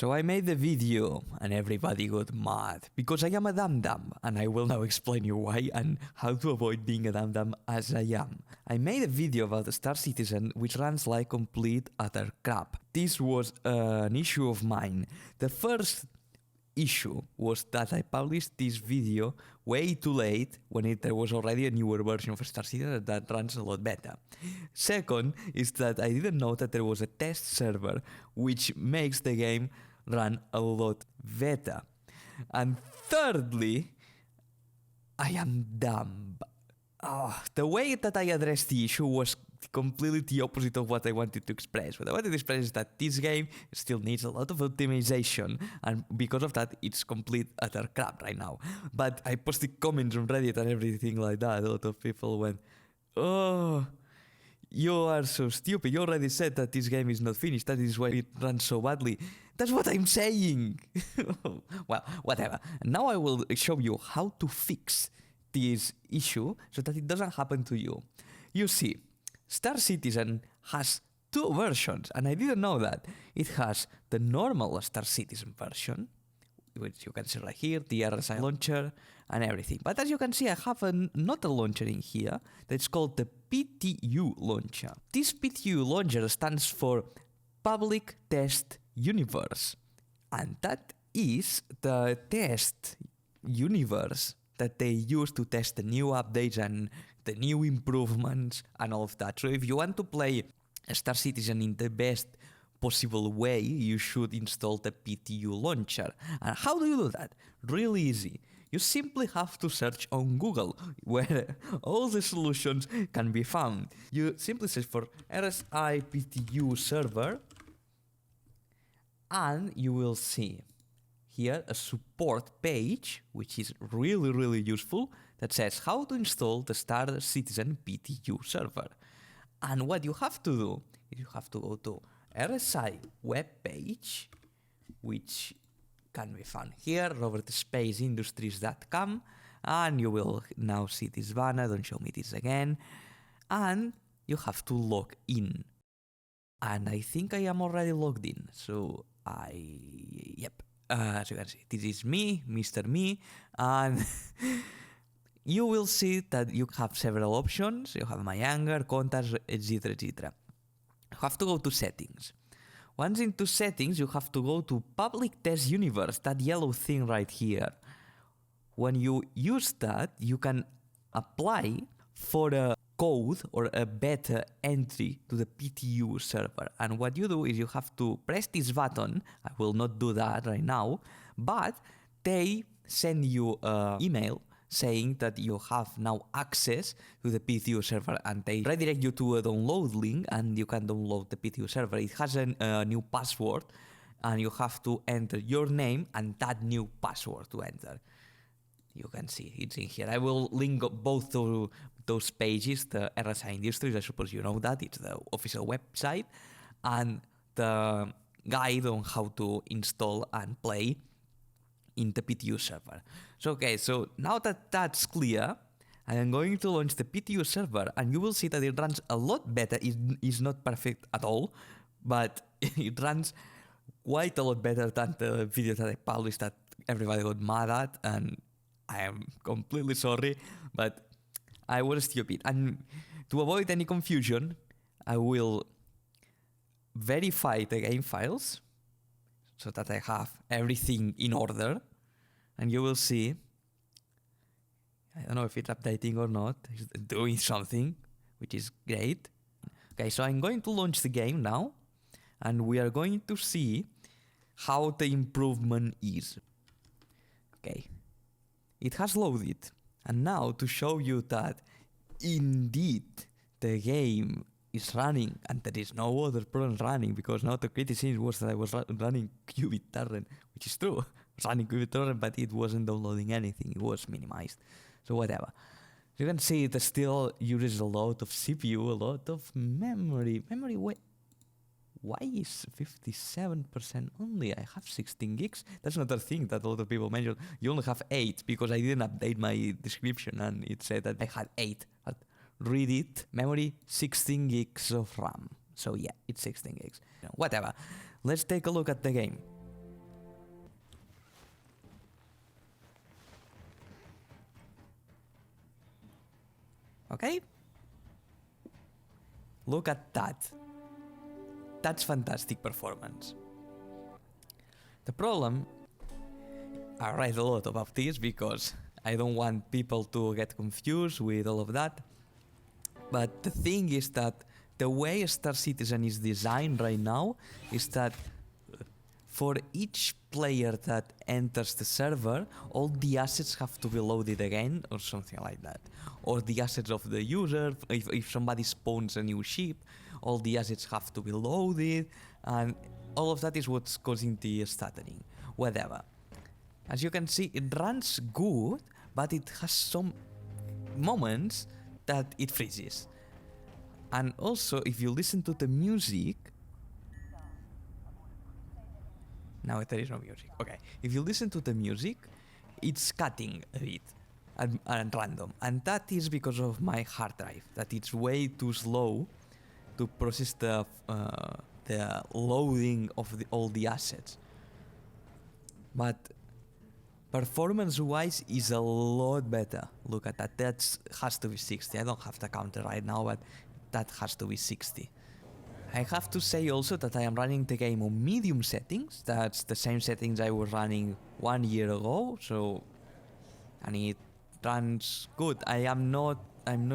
So I made the video and everybody got mad because I am a dum-dum, and I will now explain you why and how to avoid being a dum-dum as I am. I made a video about the Star Citizen which runs like complete utter crap. This was an issue of mine. The first issue was that I published this video way too late when there was already a newer version of Star Citizen that runs a lot better. Second is that I didn't know that there was a test server which makes the game run a lot better. And thirdly, I am dumb. The way that I addressed the issue was completely the opposite of what I wanted to express. What I wanted to express is that this game still needs a lot of optimization, and because of that, it's complete utter crap right now. But I posted comments on Reddit and everything like that. A lot of people went, "Oh, you are so stupid. You already said that this game is not finished. That is why it runs so badly." That's what I'm saying. Well, whatever. Now I will show you how to fix this issue so that it doesn't happen to you. You see, Star Citizen has two versions, and I didn't know that. It has the normal Star Citizen version, which you can see right here, the RSI launcher and everything. But as you can see, I have not a launcher in here that's called the PTU launcher. This PTU launcher stands for Public Test Universe, and that is the test universe that they use to test the new updates and the new improvements and all of that. So if you want to play Star Citizen in the best possible way, you should install the PTU launcher. And how do you do that? Really easy. You simply have to search on Google, where all the solutions can be found. You simply search for RSI PTU server, and you will see here a support page, which is really useful, that says how to install the Star Citizen PTU server. And what you have to do is you have to go to RSI web page, which can be found here, robertspaceindustriescom, and you will now see this banner. Don't show me this again. And you have to log in. And I think I am already logged in, so yep. As you can see, this is me, Mr. Me, and you will see that you have several options. You have my Hangar, contacts, etc, etc. You have to go to settings. Once into settings, you have to go to Public Test Universe, that yellow thing right here. When you use that, you can apply for a code or a beta entry to the PTU server. And what you do is you have to press this button. I will not do that right now, but they send you an email saying that you have now access to the PTU server, and they redirect you to a download link, and you can download the PTU server. It has a new password, and you have to enter your name and that new password to enter. You can see it's in here. I will link both to those pages, the RSI Industries, I suppose you know that, it's the official website, and the guide on how to install and play in the PTU server. So okay, so now that that's clear, I am going to launch the PTU server, and you will see that it runs a lot better. It is not perfect at all, but it runs quite a lot better than the video that I published that everybody got mad at, and I am completely sorry, but I was stupid. And to avoid any confusion, I will verify the game files so that I have everything in order, and you will see, I don't know if it's updating or not, it's doing something, which is great. Okay, so I'm going to launch the game now, and we are going to see how the improvement is. Okay. It has loaded, and now to show you that indeed the game is running and there is no other problem running, because now the criticism was that I was running qBittorrent, which is true. I was running qBittorrent, but it wasn't downloading anything, it was minimized. So whatever. You can see it still uses a lot of CPU, a lot of memory. Why is 57% only? I have 16 gigs. That's another thing that a lot of people mention. You only have 8 because I didn't update my description and it said that I had 8. But read it. Memory, 16 gigs of RAM. So yeah, it's 16 gigs. Whatever. Let's take a look at the game. Okay? Look at that. That's fantastic performance. The problem, I write a lot about this because I don't want people to get confused with all of that. But the thing is that the way Star Citizen is designed right now is that for each player that enters the server, all the assets have to be loaded again or something like that. Or the assets of the user, if somebody spawns a new ship, all the assets have to be loaded, and all of that is what's causing the stuttering. Whatever. As you can see, it runs good, but it has some moments that it freezes. And also, if you listen to the music... Now there is no music. Okay. If you listen to the music, it's cutting a bit and random. And that is because of my hard drive, that it's way too slow to process the loading of all the assets. But performance-wise is a lot better. Look at that. That has to be 60. I don't have the counter right now, but that has to be 60. I have to say also that I am running the game on medium settings. That's the same settings I was running 1 year ago. So, and it runs good. I'm not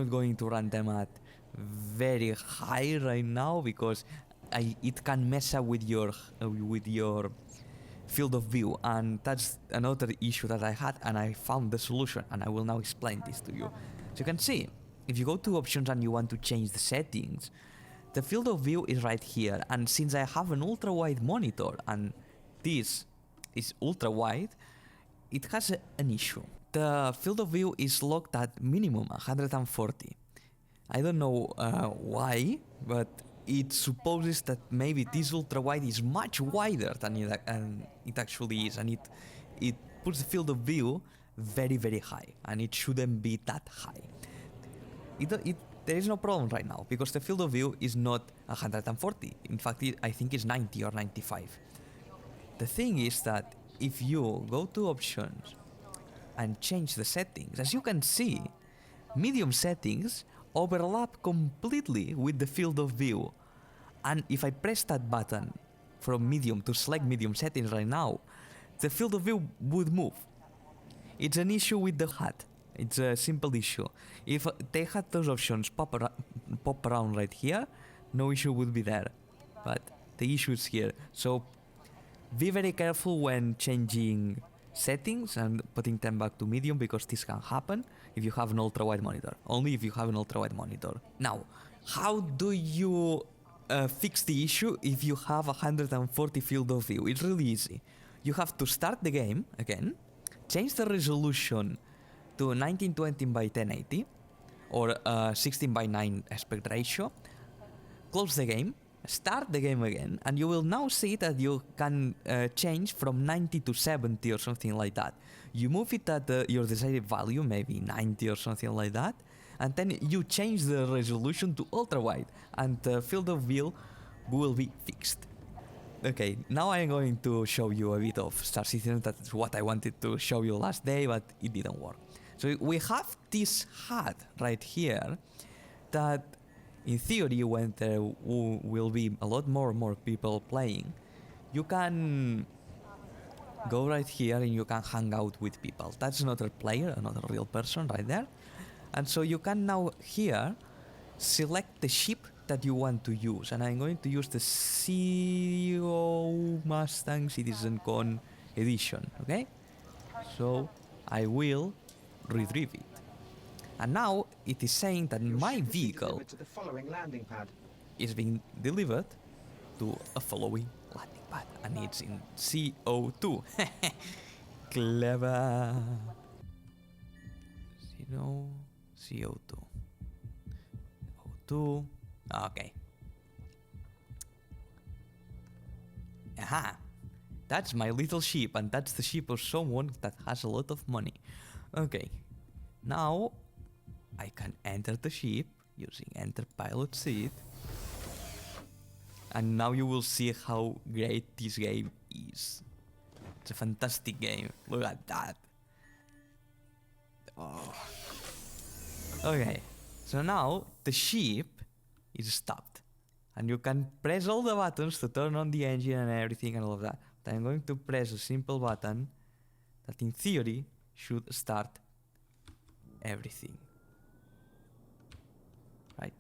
going to run them at very high right now because it can mess up with your field of view, and that's another issue that I had, and I found the solution, and I will now explain this to you. So you can see, if you go to options and you want to change the settings, the field of view is right here, and since I have an ultra wide monitor and this is ultra wide, it has an issue. The field of view is locked at minimum 140. I don't know why, but it supposes that maybe this ultra wide is much wider than it actually is, and it puts the field of view very, very high, and it shouldn't be that high. There is no problem right now because the field of view is not 140. In fact, I think it's 90 or 95. The thing is that if you go to options and change the settings, as you can see, medium settings overlap completely with the field of view. And if I press that button from medium to select medium settings right now, the field of view would move. It's an issue with the HUD. It's a simple issue. If they had those options pop around right here, no issue would be there. But the issue is here. So be very careful when changing settings and putting them back to medium, because this can happen if you have an ultra-wide monitor. Only if you have an ultra-wide monitor. Now, how do you fix the issue if you have 140 field of view? It's really easy. You have to start the game again, change the resolution to 1920 by 1080 or 16 by 9 aspect ratio, close the game, start the game again, and you will now see that you can change from 90 to 70 or something like that. You move it at your desired value, maybe 90 or something like that, and then you change the resolution to ultra wide, and the field of view will be fixed. Okay, now I'm going to show you a bit of Star Citizen. That's what I wanted to show you last day, but it didn't work. So we have this HUD right here that in theory, when there will be a lot more people playing, you can go right here and you can hang out with people. That's another player, another real person right there. And so you can now here select the ship that you want to use. And I'm going to use the CEO Mustang Citizen Con edition, okay? So I will retrieve it. And now it is saying that my vehicle is being delivered to a following landing pad, and it's in CO2. Clever. CO2. O2. Okay. Aha. That's my little ship, and that's the ship of someone that has a lot of money. Okay. Now I can enter the ship using enter pilot seat, and now you will see how great this game is. It's a fantastic game. Look at that. Oh. Okay, So now the ship is stopped. And you can press all the buttons to turn on the engine and everything and all of that. But I'm going to press a simple button that in theory should start everything. Right?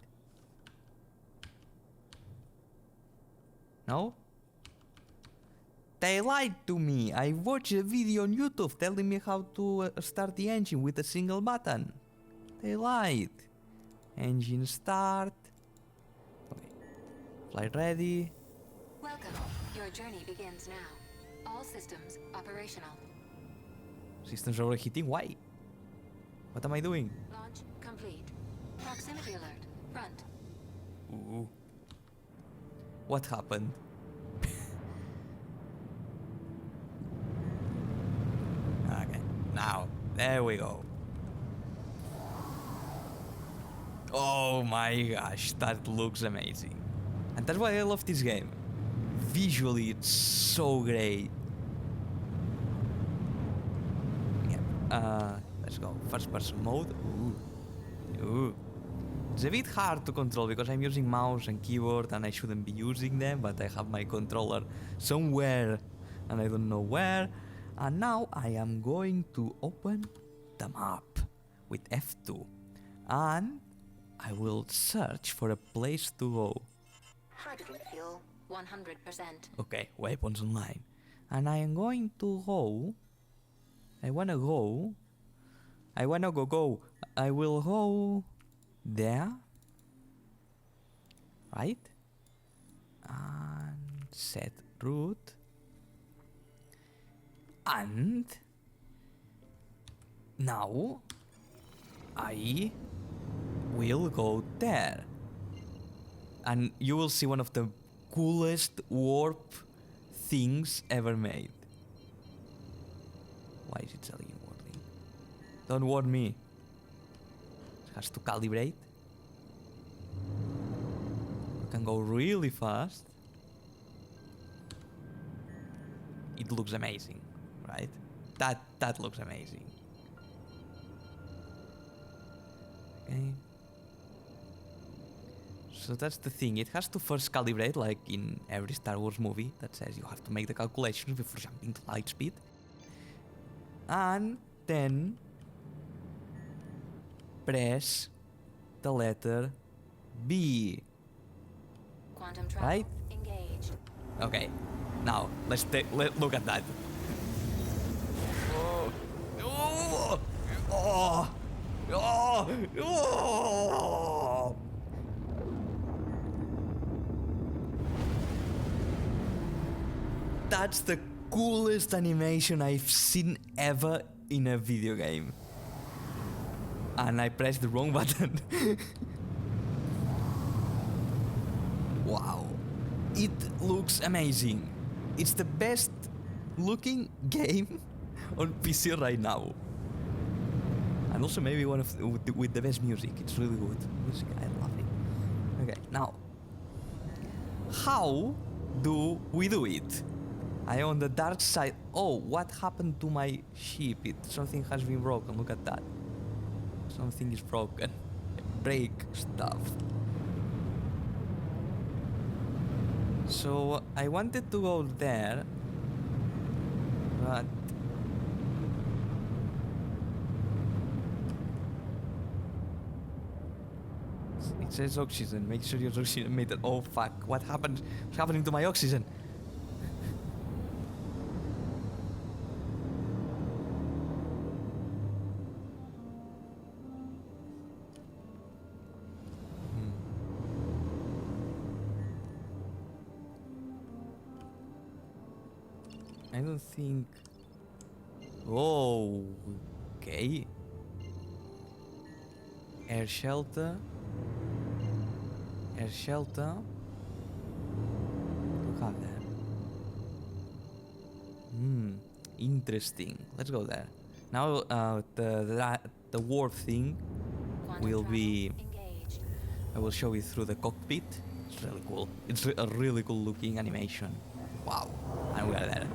No? They lied to me. I watched a video on YouTube telling me how to start the engine with a single button. They lied. Engine start. Okay. Flight ready. Welcome. Your journey begins now. All systems operational. Systems overheating? Why? What am I doing? Launch complete. Proximity alert. Front. Ooh. What happened? Okay, now, there we go. Oh my gosh, that looks amazing. And that's why I love this game. Visually, it's so great. Yeah, let's go. First person mode. Ooh. Ooh. It's a bit hard to control because I'm using mouse and keyboard and I shouldn't be using them, but I have my controller somewhere and I don't know where. And now I am going to open the map with F2 and I will search for a place to go. Hydrogen fuel. 100%. Okay, weapons online. And I am going to go. I will go. I will go there. Right? And set route. And now I will go there. And you will see one of the coolest warp things ever made. Why is it telling you warning? Don't warn me. It has to calibrate. You can go really fast. It looks amazing, right? That looks amazing. Okay. So that's the thing, it has to first calibrate like in every Star Wars movie that says you have to make the calculations before jumping to light speed. And then press the letter B. Quantum travel Right? engaged. Okay, now let's look at that. Oh, oh, oh, oh, oh. That's the coolest animation I've seen ever in a video game. And I pressed the wrong button. Wow. It looks amazing. It's the best looking game on PC right now. And also maybe one of with the best music. It's really good. Music, I love it. Okay, now. How do we do it? I am on the dark side. Oh, what happened to my ship? Something has been broken. Look at that. Something is broken. Break stuff. So I wanted to go there, but it says oxygen. Make sure your oxygen meter. Oh fuck! What happened? What's happening to my oxygen? I don't think. Oh, okay. Air shelter. Air shelter. Look at that. Interesting. Let's go there. Now the warp thing Quantum will be. engaged. I will show you through the cockpit. It's really cool. It's a really cool looking animation. Wow. And we are there.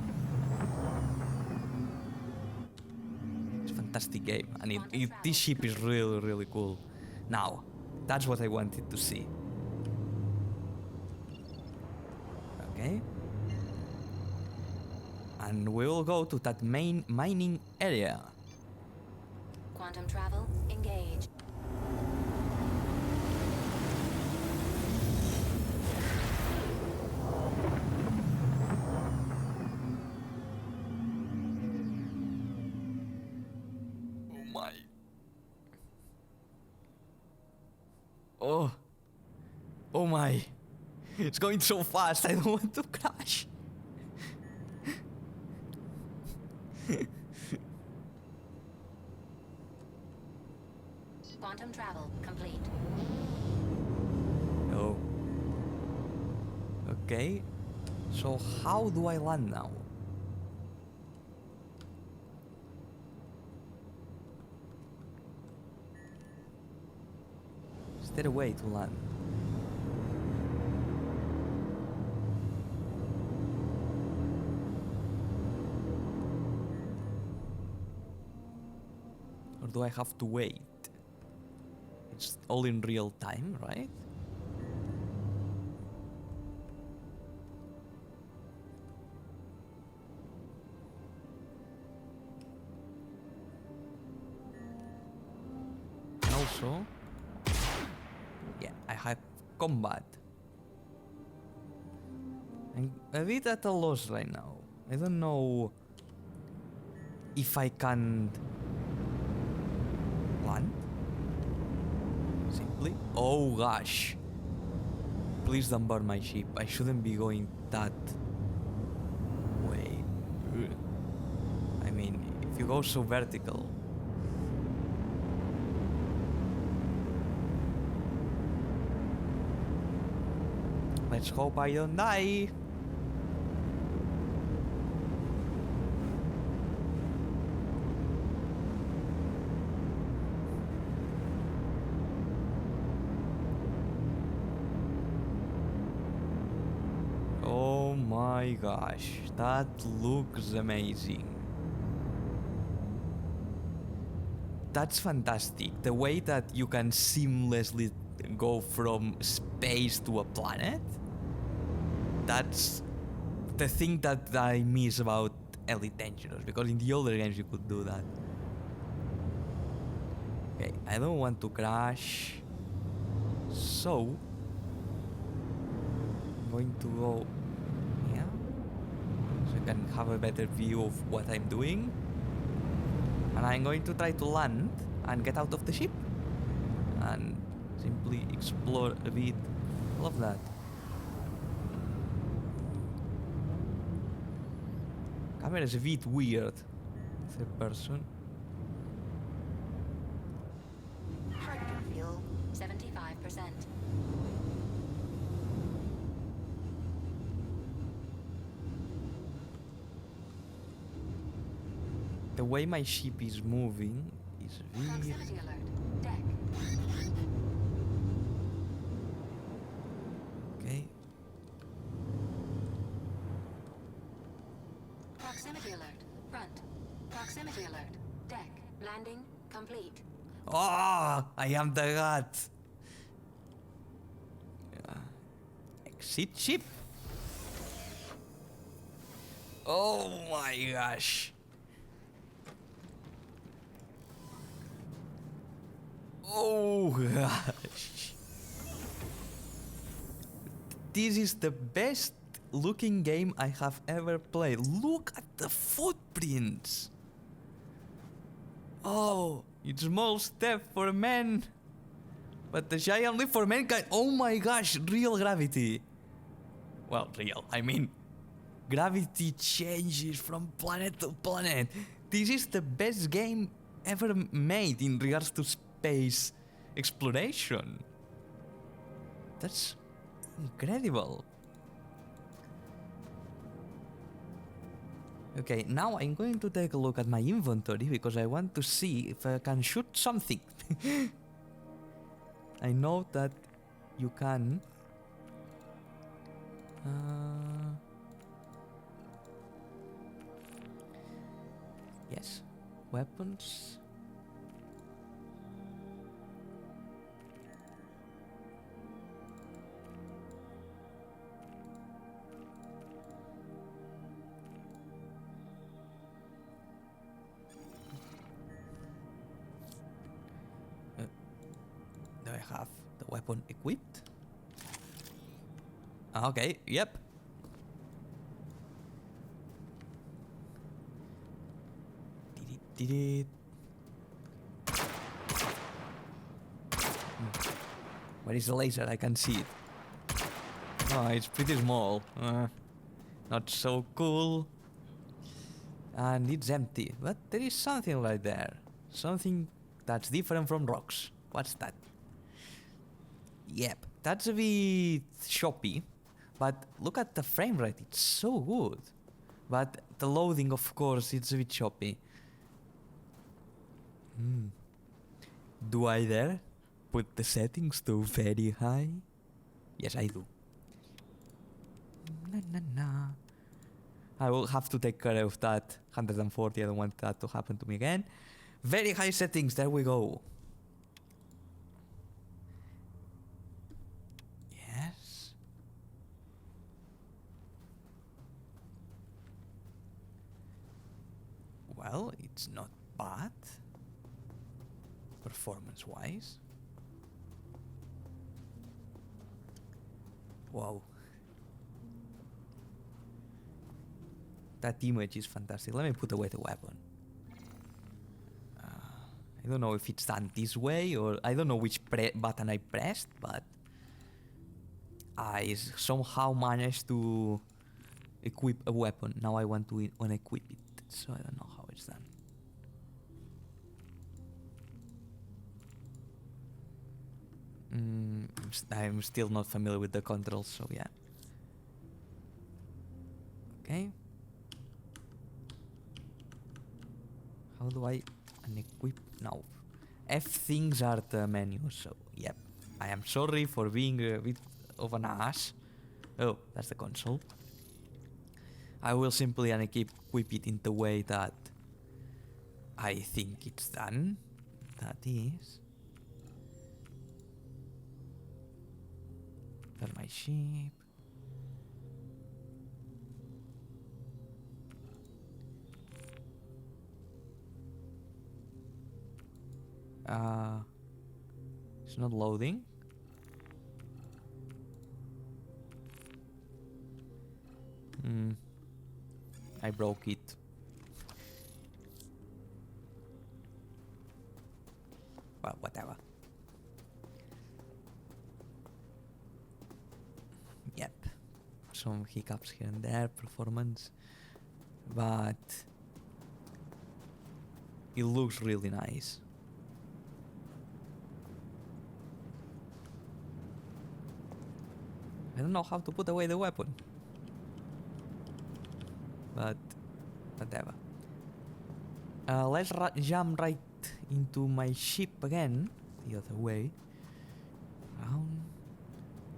It's a fantastic game. And this ship is really, really cool. Now, That's what I wanted to see. Okay. And we will go to that main mining area. Quantum travel, engage. Oh my. Oh. Oh my. It's going so fast, I don't want to crash. Quantum travel complete. Oh. Okay. So how do I land now? Is there a way to land? Or do I have to wait? It's all in real time, right? Also, yeah, I have combat. I'm a bit at a loss right now. I don't know if I can land. Simply. Oh gosh. Please don't burn my ship. I shouldn't be going that way. I mean, if you go so vertical. Let's hope I don't die. Oh my gosh, that looks amazing. That's fantastic. The way that you can seamlessly go from space to a planet. That's the thing that I miss about Elite Dangerous, because in the older games you could do that. Okay, I don't want to crash. So I'm going to go here so I can have a better view of what I'm doing. And I'm going to try to land and get out of the ship and simply explore a bit. Love that. Camera is a bit weird. Third person. Hydrogen fuel, 75%. The way my ship is moving is weird. Proximity alert. Deck. Okay. Proximity alert. Front. Proximity alert. Deck. Landing complete. Oh, I am the god. Exit ship. Oh my gosh. Oh gosh. This is the best looking game I have ever played. Look at the footprints. Oh, it's small step for men, but the giant leap for mankind. Oh my gosh, real gravity. Well, real, I mean, gravity changes from planet to planet. This is the best game ever made in regards to space exploration. That's incredible. Okay, now I'm going to take a look at my inventory because I want to see if I can shoot something. I know that you can. Yes, weapons. have the weapon equipped? Okay, yep. Did it. Where is the laser? I can see it. Oh, it's pretty small. Not so cool. And it's empty. But there is something right there. Something that's different from rocks. What's that? Yep, that's a bit choppy. But look at the frame rate. It's so good. But the loading, of course, it's a bit choppy. Do I dare put the settings to very high? Yes, I do. I will have to take care of that 140. I don't want that to happen to me again. Very high settings. There we go. Yes. Well, it's not bad. Performance-wise. Wow. That image is fantastic. Let me put away the weapon. I don't know if it's done this way or I don't know which button I pressed, but I somehow managed to equip a weapon. Now I want to unequip it, so I don't know how it's done. I'm still not familiar with the controls, so yeah. Okay. How do I unequip? No. F things are the menu, so yep. I am sorry for being a bit of an ass. Oh, that's the console. I will simply unequip it in the way that I think it's done. That is. My ship. It's not loading. I broke it. Well, whatever. Yep. Some hiccups here and there, performance. But it looks really nice. I don't know how to put away the weapon. But whatever. Let's jump right into my ship again. The other way. Around.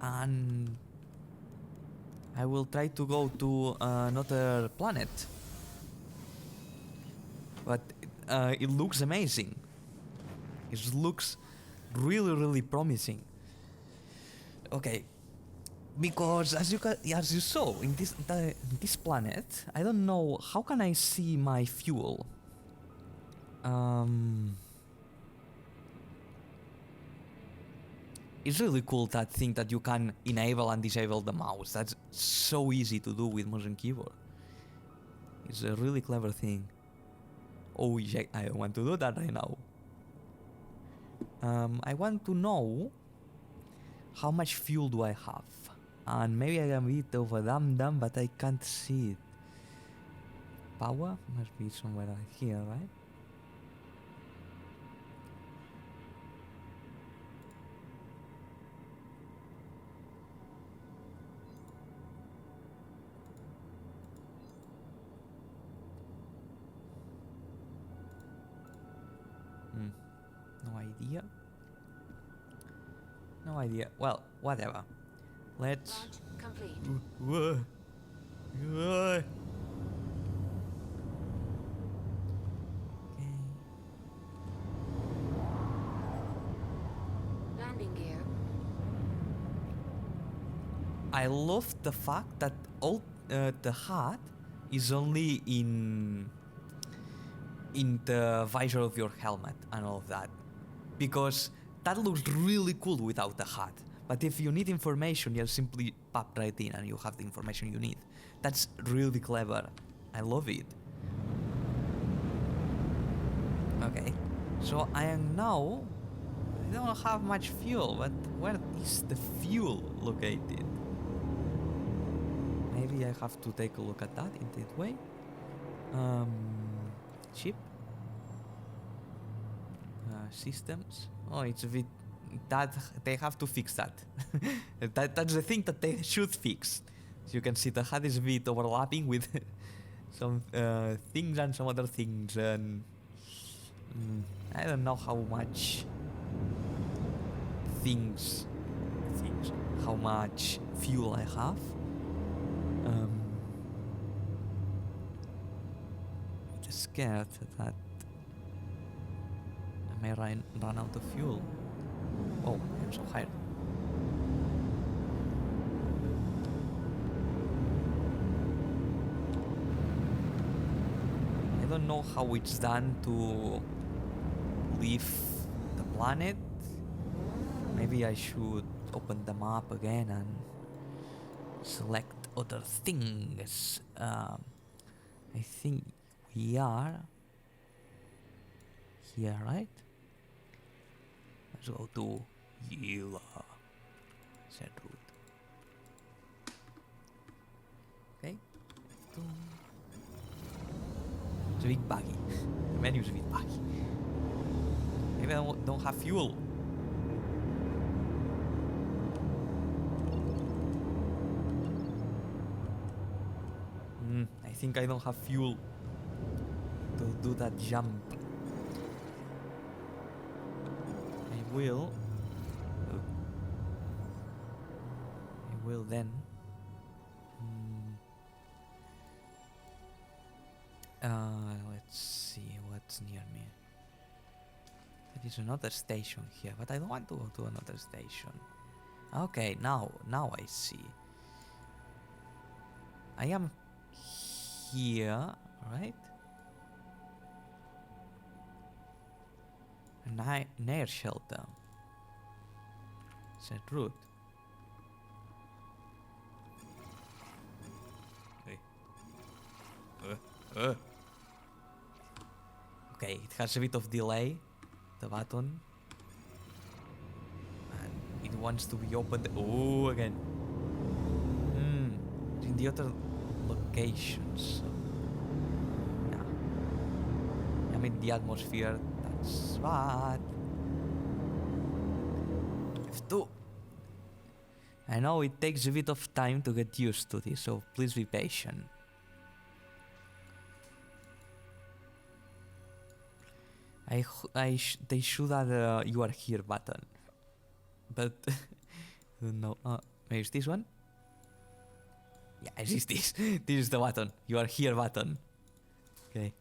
And I will try to go to another planet. But it looks amazing. It looks really, really promising. Okay. Because as you saw in this planet, I don't know how can I see my fuel. It's really cool that thing that you can enable and disable the mouse. That's so easy to do with mouse and keyboard. It's a really clever thing. Oh yeah, I don't want to do that right now. I want to know how much fuel do I have. And maybe I am a bit of a dumb, but I can't see it. Power must be somewhere here, right? No idea. No idea. Well, whatever. Let's. Launch complete. Okay. Landing gear. I love the fact that all the HUD is only in the visor of your helmet and all of that, because that looks really cool without the HUD. But if you need information, you simply pop right in and you have the information you need. That's really clever. I love it. Okay, so I am now... I don't have much fuel, but where is the fuel located? Maybe I have to take a look at that in that way. Ship. Systems. Oh, it's a bit... That they have to fix that. That's the thing that they should fix. So you can see the HUD is a bit overlapping with some things and some other things, and I don't know how much things, how much fuel I have. Just scared that I may run out of fuel. Oh, I'm so high. I don't know how it's done to leave the planet. Maybe I should open the map again and select other things. I think we are here, right? Let's go to Yila. Set route. Okay. It's a bit buggy. The menu is a bit buggy. Maybe I don't have fuel. I think I don't have fuel to do that jump. I will then let's see what's near me. There is another station here, but I don't want to go to another station. Okay, now I see. I am here, right? An air shelter. Set route. Hey. Okay, it has a bit of delay, the button. And it wants to be opened. Oh, again. In the other locations. Yeah. I mean, the atmosphere, that's bad. F2. I know it takes a bit of time to get used to this, so please be patient. They should add a "you are here" button, but I don't know. Maybe it's this one. Yeah, it's this. This is the button. "You are here" button. Okay.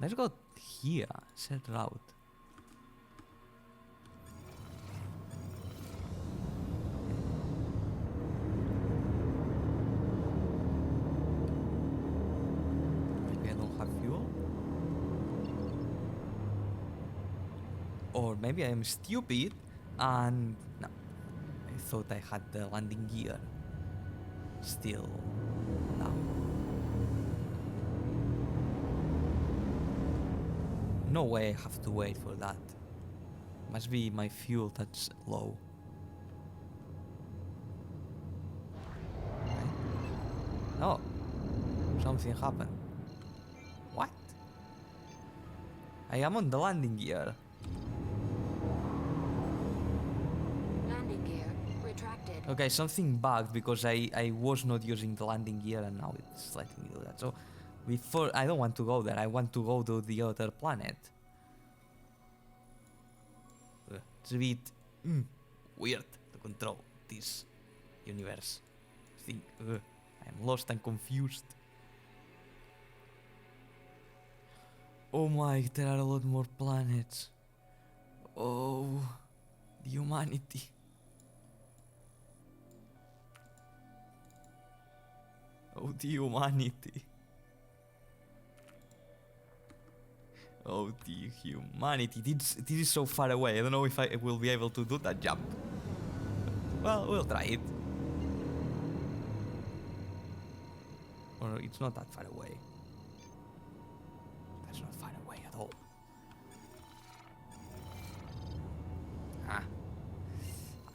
Let's go here. Set route. Or maybe I'm stupid and no, I thought I had the landing gear still now. No way I have to wait for that. Must be my fuel that's low. Okay. Oh, something happened. What? I am on the landing gear. Okay, something bugged because I was not using the landing gear and now it's letting me do that. So before, I don't want to go there. I want to go to the other planet. It's a bit weird to control this universe. I think I'm lost and confused. Oh my, there are a lot more planets. Oh, the humanity. Oh, the humanity. humanity. This is so far away. I don't know if I will be able to do that jump. Well, we'll try it. Or it's not that far away. That's not far away at all. Ah.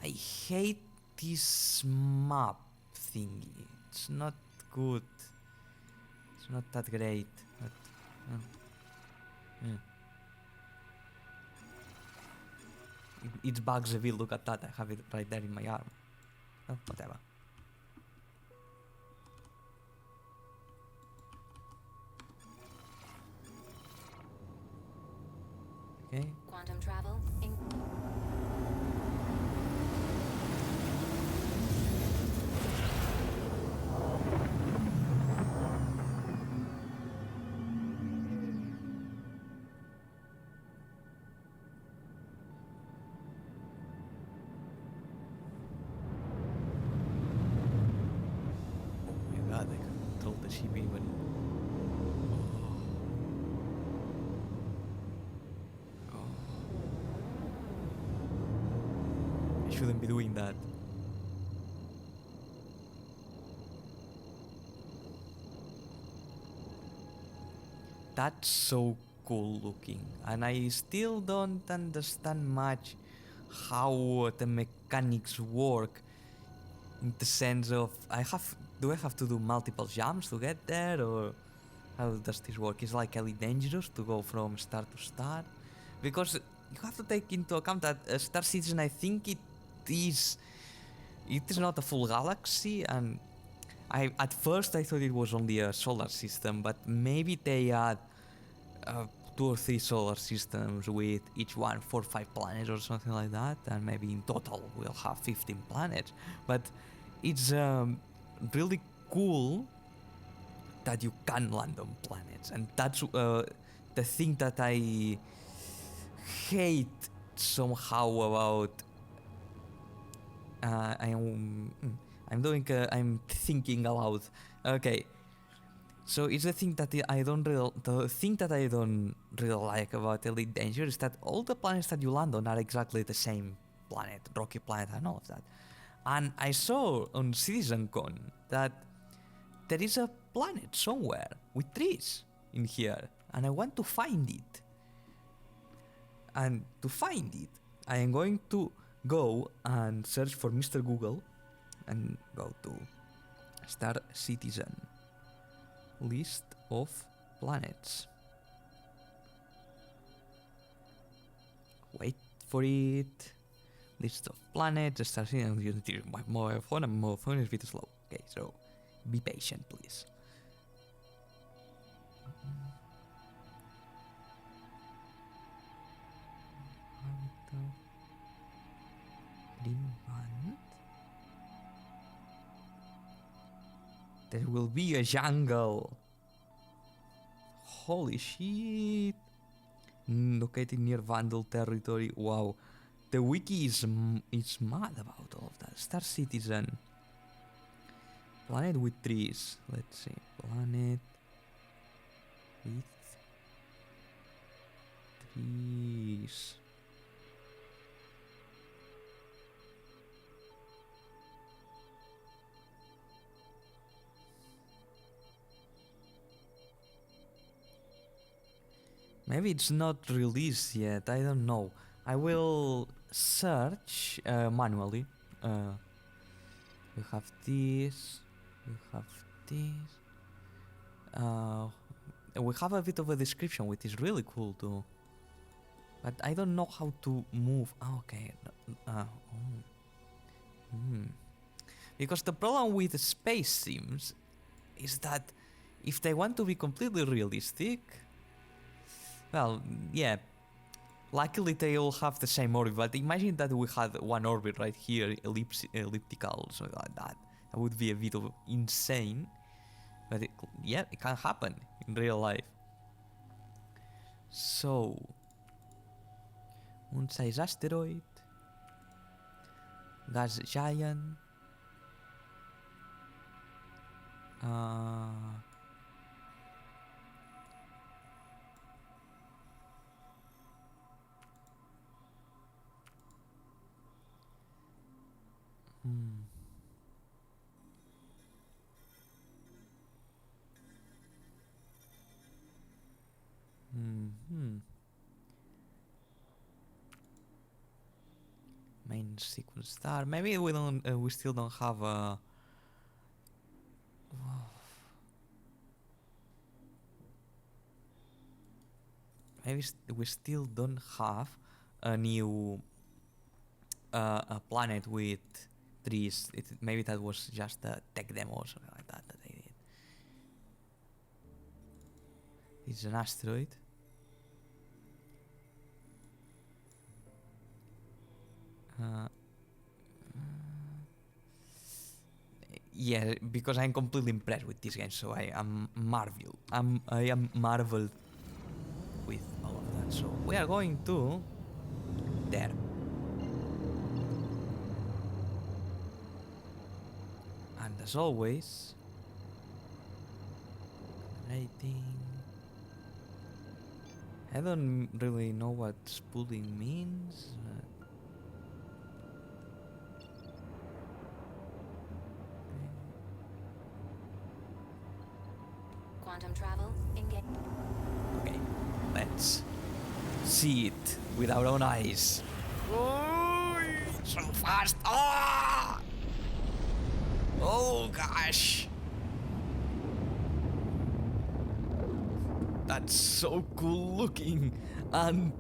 I hate this map thingy. It's not good. It's not that great. But, It bugs a bit. Look at that. I have it right there in my arm. Oh, whatever. Okay. Quantum travel. Shouldn't be doing that. That's so cool looking, and I still don't understand much how the mechanics work, in the sense of do I have to do multiple jumps to get there, or how does this work? Is like Elite Dangerous to go from star to star? Because you have to take into account that Star Citizen, I think it is not a full galaxy, and at first I thought it was only a solar system, but maybe they add 2 or 3 solar systems with each one 4 or 5 planets or something like that, and maybe in total we'll have 15 planets. But it's really cool that you can land on planets, and that's the thing that I hate somehow about I'm thinking aloud. Okay, so it's the thing that I don't really like about Elite Danger is that all the planets that you land on are exactly the same planet, rocky planet, and all of that. And I saw on CitizenCon that there is a planet somewhere with trees in here, and I want to find it. And to find it, I am going to go and search for Mr. Google and go to Star Citizen list of planets. Wait for it. List of planets. Star Citizen. My mobile phone and my mobile phone is a bit slow. Okay, so be patient, please. There will be a jungle. Holy shit. Located near Vandal territory. Wow. The wiki is mad about all of that. Star Citizen. Planet with trees. Let's see. Planet with trees. Maybe it's not released yet, I don't know. I will search manually. We have this. We have this. We have a bit of a description, which is really cool too. But I don't know how to move. Oh, okay. Because the problem with the space sims is that if they want to be completely realistic, well, yeah, luckily they all have the same orbit, but imagine that we had one orbit right here, elliptical, something like that. That would be a bit of insane, but yeah, it can happen in real life. So, moon-sized asteroid, gas giant, Main sequence star. Maybe we don't. We still don't have a. Maybe we still don't have a new a planet with trees. Maybe that was just a tech demo or something like that they did. It's an asteroid. Yeah, because I'm completely impressed with this game, so I am marveled with all of that. So we are going to there. And as always, rating. I don't really know what spooling means. Quantum travel engaged. Okay, let's see it with our own eyes. Oh, so fast! Oh! Oh gosh! That's so cool looking, and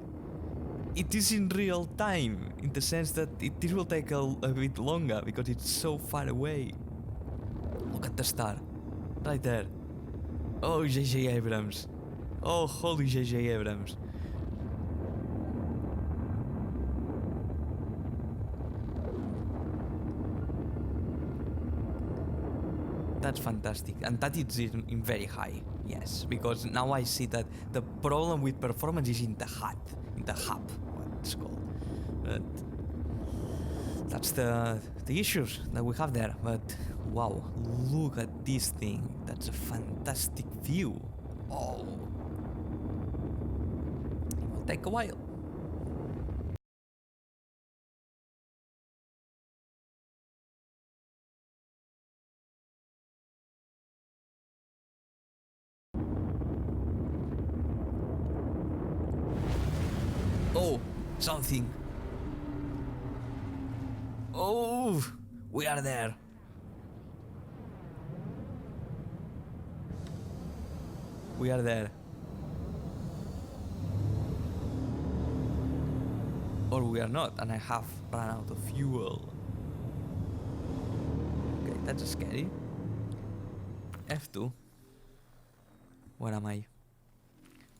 it is in real time, in the sense that it will take a bit longer because it's so far away. Look at the star, right there. Oh, J.J. Abrams. Oh, holy J.J. Abrams. That's fantastic, and that is in very high, yes, because now I see that the problem with performance is in the hub, what it's called. But that's the issues that we have there. But wow, look at this thing. That's a fantastic view. Oh, it will take a while. Oh, something. Oh, we are there. We are there. Or we are not, and I have run out of fuel. Okay, that's scary. F2. Where am I?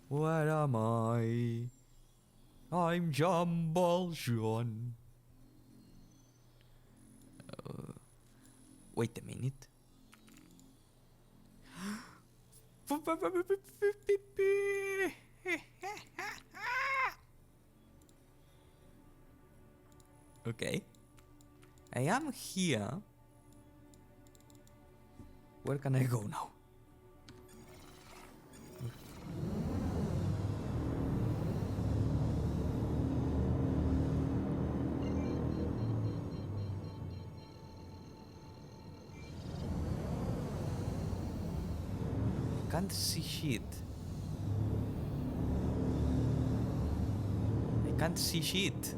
Where am I? I'm Jumble John. Wait a minute. Okay. I am here. Where can I go now? Can't see shit. I can't see shit.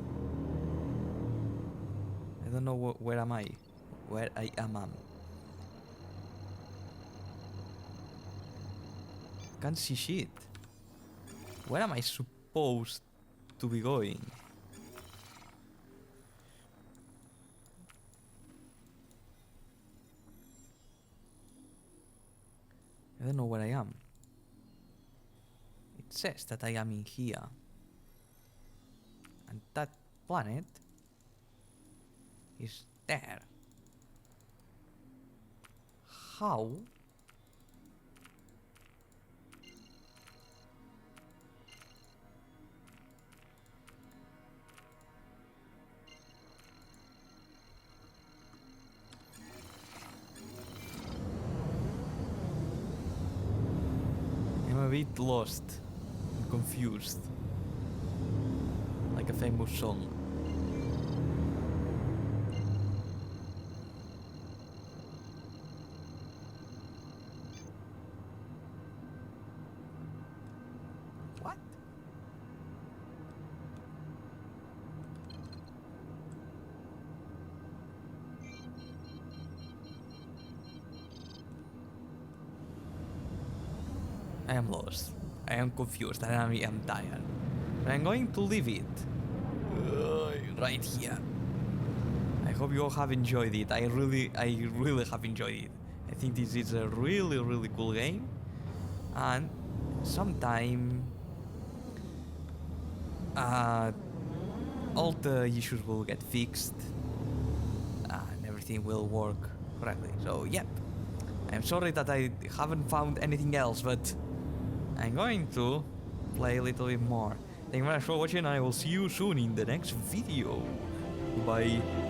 I don't know where am I. Where I am. Can't see shit. Where am I supposed to be going? I don't know where I am. It says that I am in here. And that planet is there. How? I'm a bit lost and confused. Like a famous song. I am lost. I am confused and I am tired. But I'm going to leave it right here. I hope you all have enjoyed it. I really have enjoyed it. I think this is a really cool game. And sometime all the issues will get fixed and everything will work correctly. So yep, I'm sorry that I haven't found anything else, but I'm going to play a little bit more. Thank you very much for watching, and I will see you soon in the next video. Bye.